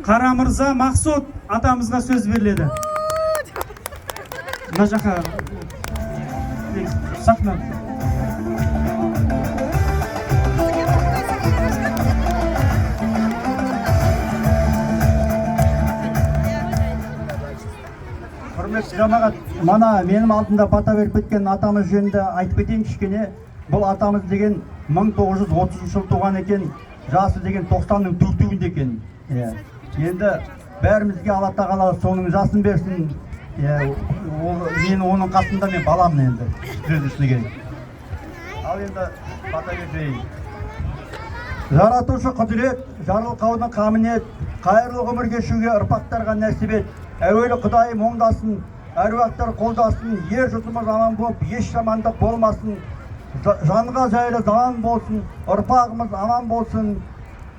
Қара мырза Мақсұт атамызға сөз беріледі. Мына жаққа сахна. Құрметті жамағат, мана менің алдымда бата беріп кеткен атамыз жөнінде айтып кетейін кішкене. Бұл атамыз деген 1930 жыл туған екен, жасы деген 90-ның төртеуінде екен. Енді бәрімізге Алла тағала соның жасын берсін. Мен оның қасында мен баламын енді. Сөзішіге. Ал енді бата берейін. Жаратушы құдірет, жарылқаудың қамінет, қайырлы ғұмыр кешуге ұрпақтарға нәсіп ет. Әуелі Құдайым оңдасын, әруақтар қолдасын, ер жұртымыз аман болып, еш жамандық болмасын. Жанға жайлы заман болсын, ұрпағымыз аман болсын.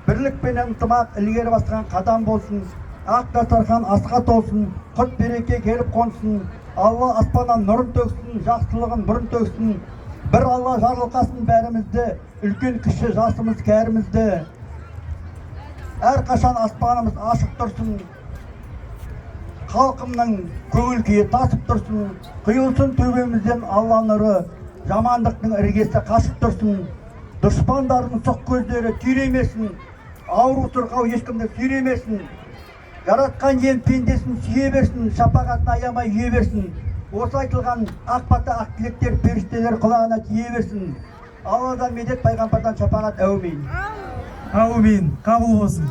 Бірлік пен ынтымақ ілгері басқан қадам болсын. Ақ дастархан асқа толсын, құт береке келіп қонсын. Алла аспаннан нұрын төксін, жақсылығын бұрын төксін. Бір Алла жарылқасын бәрімізді, үлкен кіші жасымыз кәрімізді. Әрқашан аспанымыз ашық тұрсын. Халқымның көңіл күйі тасып тұрсын. Құйылсын төбемізден Алла нұры. Жамандықтың іргесі қашып тұрсын. Дұшпандардың сұқ көздері түйремесін. Ауру сырқау ешкімді сүйремесін. Жаратқан ел пендесін сүйе берсін. Шапағатын аямай үйе берсін. Осы айтылған ақ бата ақ тілектер періштелер құлағына тие берсін. Алладан медет, пайғамбардан шапағат. Әумин. Әумин. Қабыл болсын.